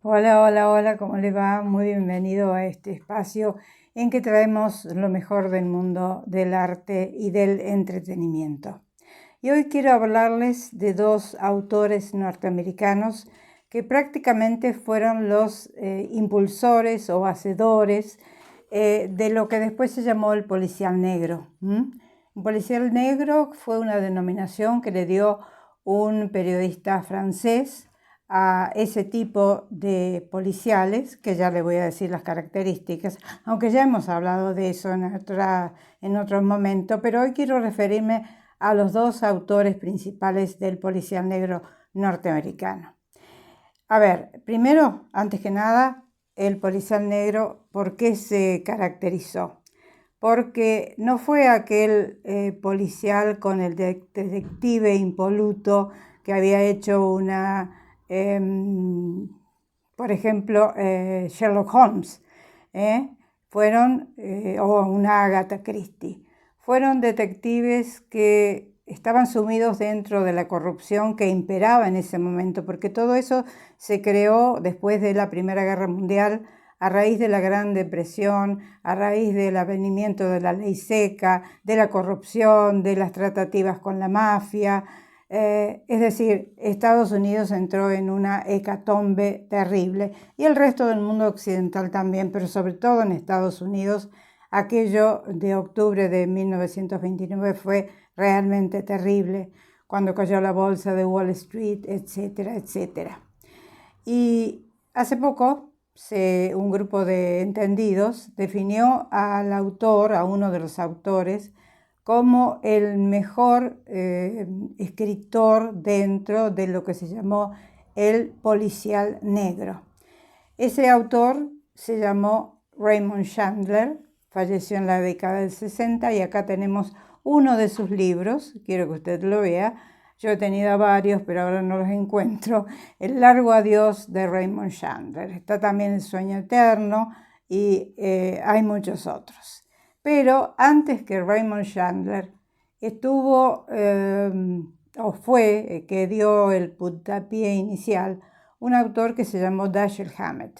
Hola, hola, hola, ¿cómo le va? Muy bienvenido a este espacio en que traemos lo mejor del mundo del arte y del entretenimiento. Y hoy quiero hablarles de dos autores norteamericanos que prácticamente fueron los impulsores o hacedores de lo que después se llamó el policial negro. Un policial negro fue una denominación que le dio un periodista francés a ese tipo de policiales, que ya le voy a decir las características, aunque ya hemos hablado de eso en otro momento, pero hoy quiero referirme a los dos autores principales del policial negro norteamericano. A ver, primero, antes que nada, el policial negro, ¿por qué se caracterizó? Porque no fue aquel policial con el detective impoluto que había hecho por ejemplo, Sherlock Holmes, o una Agatha Christie. Fueron detectives que estaban sumidos dentro de la corrupción que imperaba en ese momento, porque todo eso se creó después de la Primera Guerra Mundial, a raíz de la Gran Depresión, a raíz del advenimiento de la ley seca, de la corrupción, de las tratativas con la mafia. Es decir, Estados Unidos entró en una hecatombe terrible y el resto del mundo occidental también, pero sobre todo en Estados Unidos, aquello de octubre de 1929 fue realmente terrible, cuando cayó la bolsa de Wall Street, etcétera, etcétera. Y hace poco un grupo de entendidos definió al autor, a uno de los autores, como el mejor escritor dentro de lo que se llamó el policial negro. Ese autor se llamó Raymond Chandler, falleció en la década del 60 y acá tenemos uno de sus libros, quiero que usted lo vea. Yo he tenido varios, pero ahora no los encuentro. El largo adiós de Raymond Chandler. Está también El sueño eterno y hay muchos otros. Pero antes que Raymond Chandler estuvo, que dio el puntapié inicial, un autor que se llamó Dashiell Hammett.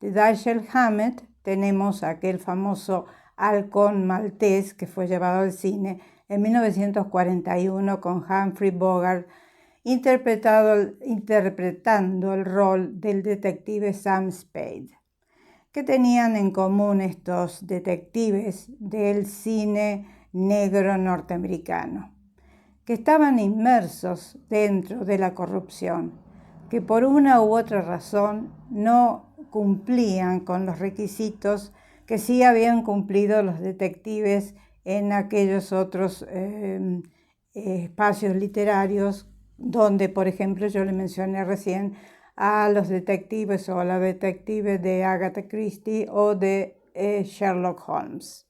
De Dashiell Hammett tenemos aquel famoso halcón maltés que fue llevado al cine en 1941 con Humphrey Bogart interpretando el rol del detective Sam Spade. ¿Qué tenían en común estos detectives del cine negro norteamericano? Que estaban inmersos dentro de la corrupción, que por una u otra razón no cumplían con los requisitos que sí habían cumplido los detectives en aquellos otros espacios literarios donde, por ejemplo, yo le mencioné recién a los detectives o a la detective de Agatha Christie o de Sherlock Holmes.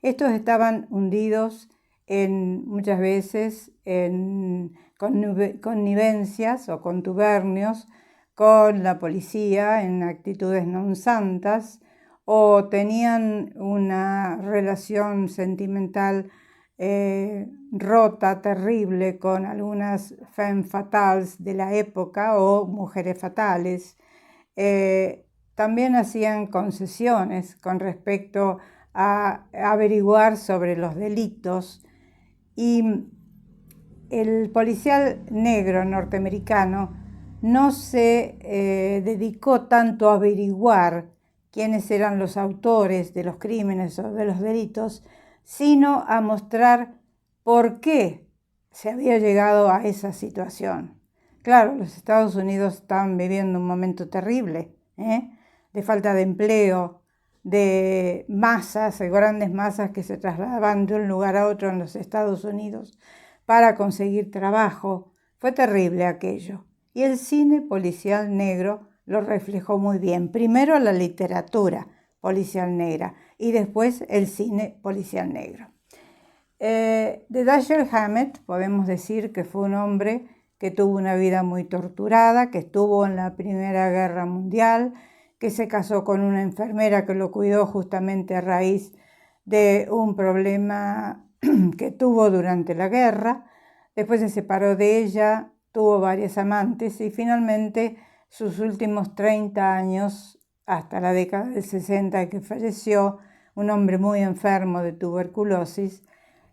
Estos estaban hundidos muchas veces en connivencias o contubernios con la policía, en actitudes non santas, o tenían una relación sentimental rota, terrible, con algunas femme fatales de la época o mujeres fatales. También hacían concesiones con respecto a averiguar sobre los delitos, y el policial negro norteamericano no se dedicó tanto a averiguar quiénes eran los autores de los crímenes o de los delitos, sino a mostrar por qué se había llegado a esa situación. Claro, los Estados Unidos estaban viviendo un momento terrible, de falta de empleo, de masas, de grandes masas que se trasladaban de un lugar a otro en los Estados Unidos para conseguir trabajo. Fue terrible aquello. Y el cine policial negro lo reflejó muy bien. Primero la literatura policial negra y después el cine policial negro. De Dashiell Hammett podemos decir que fue un hombre que tuvo una vida muy torturada, que estuvo en la Primera Guerra Mundial, que se casó con una enfermera que lo cuidó justamente a raíz de un problema que tuvo durante la guerra. Después se separó de ella, tuvo varias amantes y finalmente sus últimos 30 años, hasta la década del 60 que falleció, un hombre muy enfermo de tuberculosis,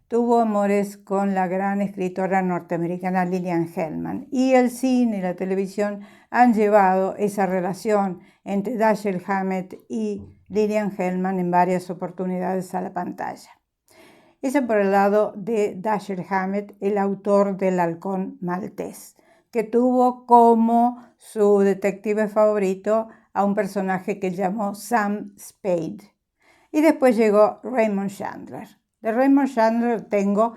tuvo amores con la gran escritora norteamericana Lillian Hellman. Y el cine y la televisión han llevado esa relación entre Dashiell Hammett y Lillian Hellman en varias oportunidades a la pantalla. Ese por el lado de Dashiell Hammett, el autor del Halcón Maltés, que tuvo como su detective favorito a un personaje que llamó Sam Spade. Y después llegó Raymond Chandler. De Raymond Chandler tengo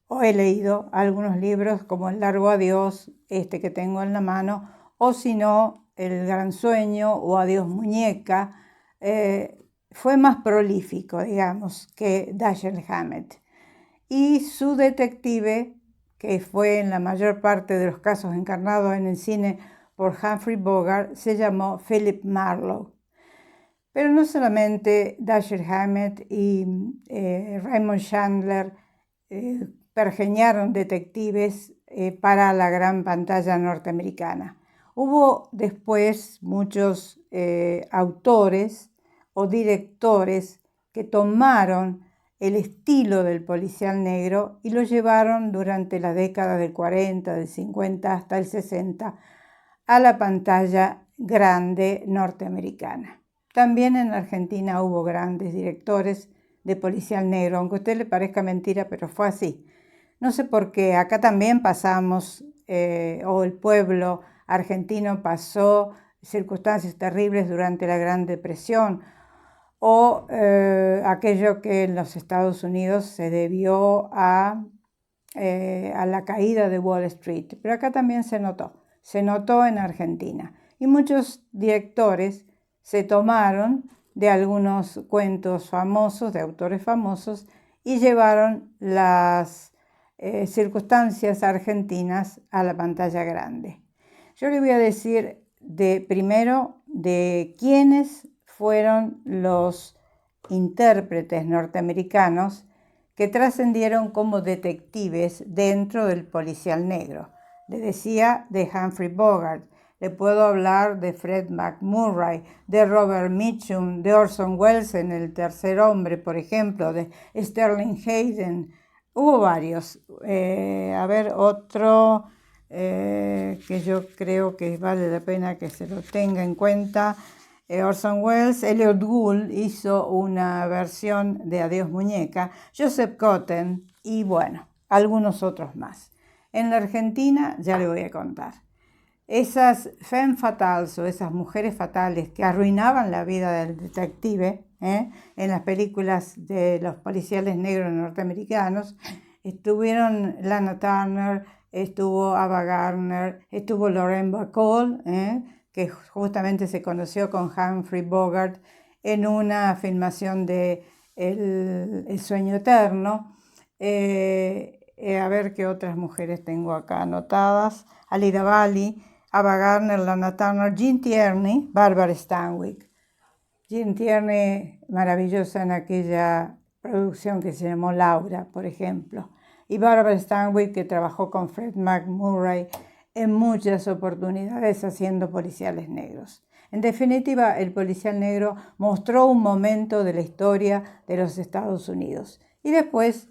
o he leído algunos libros como El largo adiós, este que tengo en la mano, o si no, El gran sueño o Adiós muñeca. Fue más prolífico, digamos, que Dashiell Hammett. Y su detective, que fue en la mayor parte de los casos encarnado en el cine por Humphrey Bogart, se llamó Philip Marlowe. Pero no solamente Dashiell Hammett y Raymond Chandler pergeñaron detectives para la gran pantalla norteamericana. Hubo después muchos autores o directores que tomaron el estilo del policial negro y lo llevaron durante la década del 40, del 50 hasta el 60 a la pantalla grande norteamericana. También en Argentina hubo grandes directores de policial negro, aunque a usted le parezca mentira, pero fue así. No sé por qué, acá también pasamos, o el pueblo argentino pasó circunstancias terribles durante la Gran Depresión, o aquello que en los Estados Unidos se debió a la caída de Wall Street. Pero acá también se notó en Argentina. Y muchos directores se tomaron de algunos cuentos famosos, de autores famosos, y llevaron las circunstancias argentinas a la pantalla grande. Yo le voy a decir primero de quiénes fueron los intérpretes norteamericanos que trascendieron como detectives dentro del policial negro. Le decía de Humphrey Bogart, le puedo hablar de Fred McMurray, de Robert Mitchum, de Orson Welles en El tercer hombre, por ejemplo, de Sterling Hayden. Hubo varios. Otro que yo creo que vale la pena que se lo tenga en cuenta. Orson Welles. Elliot Gould hizo una versión de Adiós muñeca, Joseph Cotten y bueno, algunos otros más. En la Argentina ya le voy a contar. Esas femme fatales o esas mujeres fatales que arruinaban la vida del detective en las películas de los policiales negros norteamericanos, estuvieron Lana Turner, estuvo Ava Gardner, estuvo Lorraine Bacall, que justamente se conoció con Humphrey Bogart en una filmación de El sueño eterno. A ver qué otras mujeres tengo acá anotadas. Alida Valli, Ava Gardner, Lana Turner, Jean Tierney, Barbara Stanwyck. Jean Tierney, maravillosa en aquella producción que se llamó Laura, por ejemplo. Y Barbara Stanwyck, que trabajó con Fred McMurray en muchas oportunidades haciendo policiales negros. En definitiva, el policial negro mostró un momento de la historia de los Estados Unidos. Y después,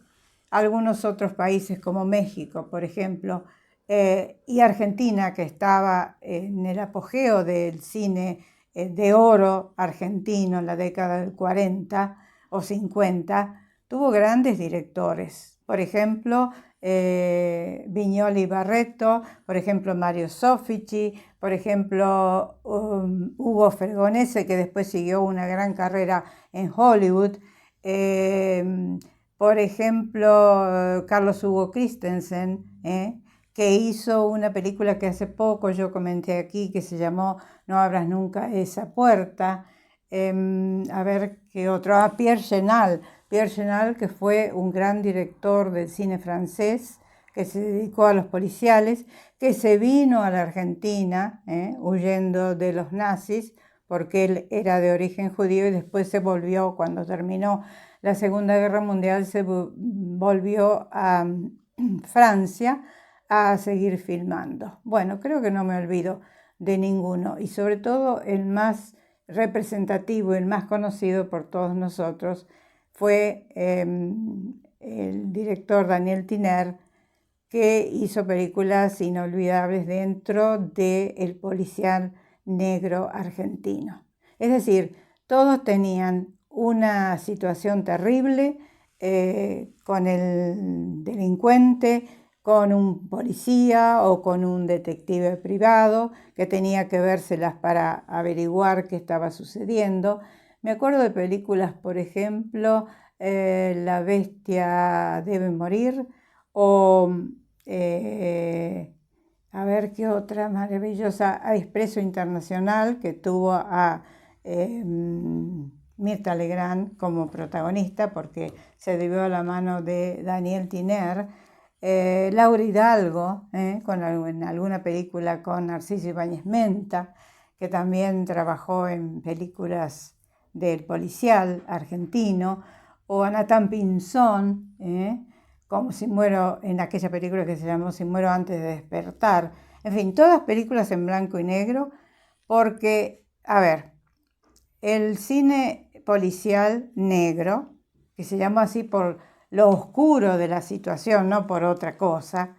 algunos otros países como México, por ejemplo, y Argentina, que estaba en el apogeo del cine de oro argentino en la década del 40 o 50, tuvo grandes directores. Por ejemplo, Viñoly Barreto, por ejemplo, Mario Soffici, por ejemplo, Hugo Fergonese, que después siguió una gran carrera en Hollywood. Por ejemplo, Carlos Hugo Christensen, que hizo una película que hace poco yo comenté aquí, que se llamó No abras nunca esa puerta. A ver qué otro. Pierre Chenal. Pierre Chenal, que fue un gran director del cine francés, que se dedicó a los policiales, que se vino a la Argentina, huyendo de los nazis, porque él era de origen judío y después se volvió, cuando terminó la Segunda Guerra Mundial, se volvió a Francia a seguir filmando. Bueno, creo que no me olvido de ninguno, y sobre todo el más representativo, el más conocido por todos nosotros, fue el director Daniel Tiner, que hizo películas inolvidables dentro del policial negro argentino. Es decir, todos tenían una situación terrible con el delincuente, con un policía o con un detective privado que tenía que vérselas para averiguar qué estaba sucediendo. Me acuerdo de películas, por ejemplo, La bestia debe morir, o a ver qué otra maravillosa, Expreso Internacional, que tuvo a Mirta Legrand como protagonista porque se debió a la mano de Daniel Tiner. Laura Hidalgo, en alguna película con Narciso Ibáñez Menta, que también trabajó en películas del policial argentino, o Anatán Pinzón, como Si muero, en aquella película que se llamó Si muero antes de despertar. En fin, todas películas en blanco y negro, porque, a ver, el cine policial negro, que se llama así por lo oscuro de la situación, no por otra cosa,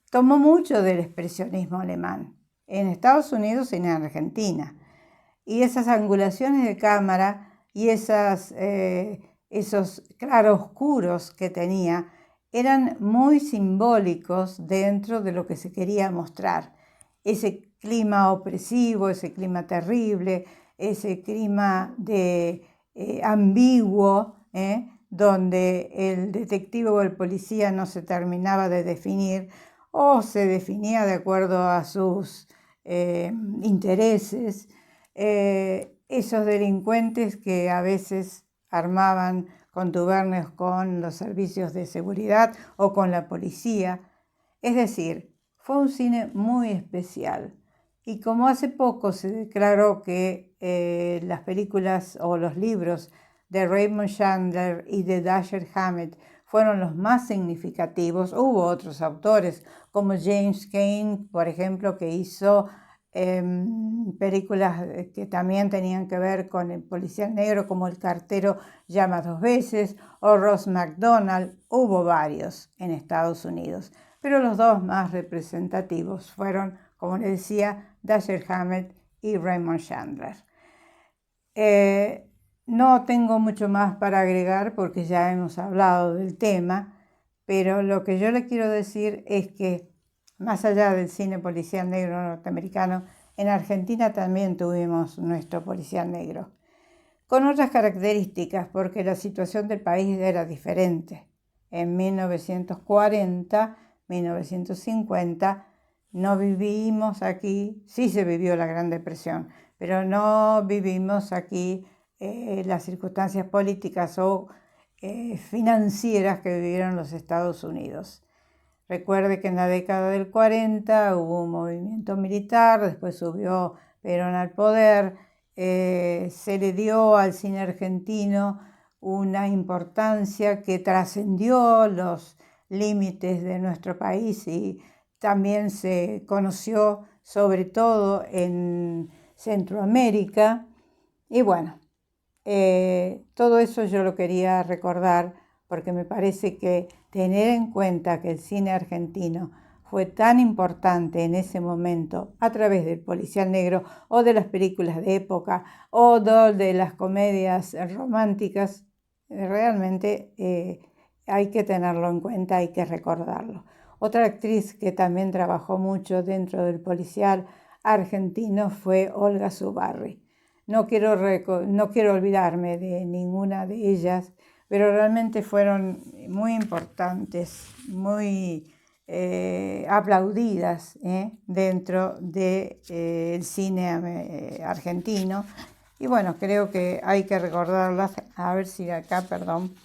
tomó mucho del expresionismo alemán, en Estados Unidos y en Argentina. Y esas angulaciones de cámara y esos claroscuros que tenía eran muy simbólicos dentro de lo que se quería mostrar. Ese clima opresivo, ese clima terrible, ese clima ambiguo, donde el detective o el policía no se terminaba de definir o se definía de acuerdo a sus intereses. Esos delincuentes que a veces armaban contubernios con los servicios de seguridad o con la policía. Es decir, fue un cine muy especial. Y como hace poco se declaró que las películas o los libros de Raymond Chandler y de Dashiell Hammett fueron los más significativos, hubo otros autores como James Cain, por ejemplo, que hizo películas que también tenían que ver con el policial negro, como El cartero llama dos veces, o Ross MacDonald. Hubo varios en Estados Unidos, pero los dos más representativos fueron, como les decía, Dashiell Hammett y Raymond Chandler. No tengo mucho más para agregar porque ya hemos hablado del tema, pero lo que yo le quiero decir es que más allá del cine policial negro norteamericano, en Argentina también tuvimos nuestro policial negro, con otras características, porque la situación del país era diferente. En 1940, 1950, no vivimos aquí, sí se vivió la Gran Depresión, pero no vivimos aquí las circunstancias políticas o financieras que vivieron los Estados Unidos. Recuerde que en la década del 40 hubo un movimiento militar, después subió Perón al poder, se le dio al cine argentino una importancia que trascendió los límites de nuestro país y también se conoció sobre todo en Centroamérica. Y bueno, todo eso yo lo quería recordar porque me parece que tener en cuenta que el cine argentino fue tan importante en ese momento a través del policial negro o de las películas de época o de las comedias románticas, realmente hay que tenerlo en cuenta, hay que recordarlo. Otra actriz que también trabajó mucho dentro del policial argentino fue Olga Zubarry. No quiero olvidarme de ninguna de ellas, pero realmente fueron muy importantes, muy aplaudidas dentro del cine argentino. Y bueno, creo que hay que recordarlas. A ver si acá, perdón,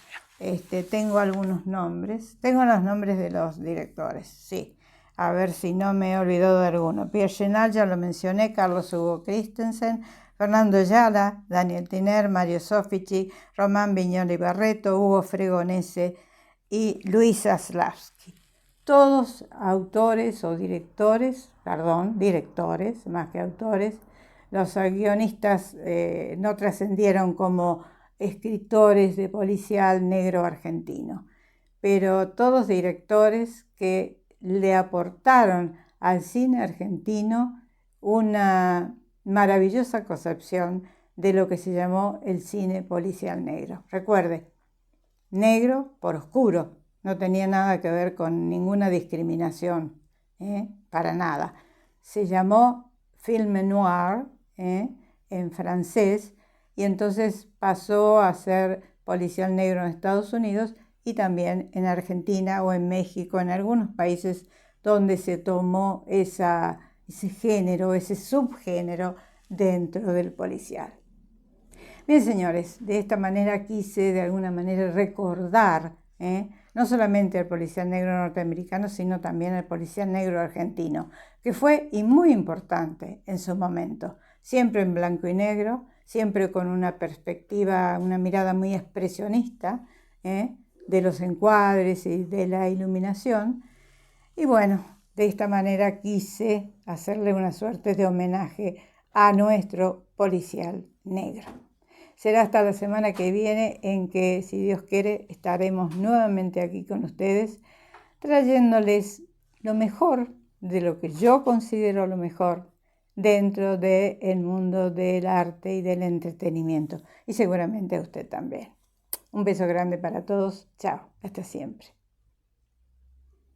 tengo algunos nombres. Tengo los nombres de los directores, sí. A ver si no me he olvidado de alguno. Pierre Chenal, ya lo mencioné, Carlos Hugo Christensen, Fernando Ayala, Daniel Tiner, Mario Soffici, Román Viñoly Barreto, Hugo Fregonese y Luis Zaslavsky. Todos autores o directores, perdón, directores más que autores. Los guionistas no trascendieron como escritores de policial negro argentino, pero todos directores que le aportaron al cine argentino una maravillosa concepción de lo que se llamó el cine policial negro. Recuerde, negro por oscuro, no tenía nada que ver con ninguna discriminación, para nada. Se llamó film noir, en francés, y entonces pasó a ser policial negro en Estados Unidos y también en Argentina o en México, en algunos países donde se tomó ese género, ese subgénero dentro del policial. Bien, señores, de esta manera quise de alguna manera recordar, no solamente al policial negro norteamericano, sino también al policial negro argentino, que fue y muy importante en su momento, siempre en blanco y negro, siempre con una perspectiva, una mirada muy expresionista, de los encuadres y de la iluminación. Y bueno, de esta manera quise hacerle una suerte de homenaje a nuestro policial negro. Será hasta la semana que viene en que, si Dios quiere, estaremos nuevamente aquí con ustedes, trayéndoles lo mejor de lo que yo considero lo mejor dentro del mundo del arte y del entretenimiento. Y seguramente a usted también. Un beso grande para todos. Chao. Hasta siempre.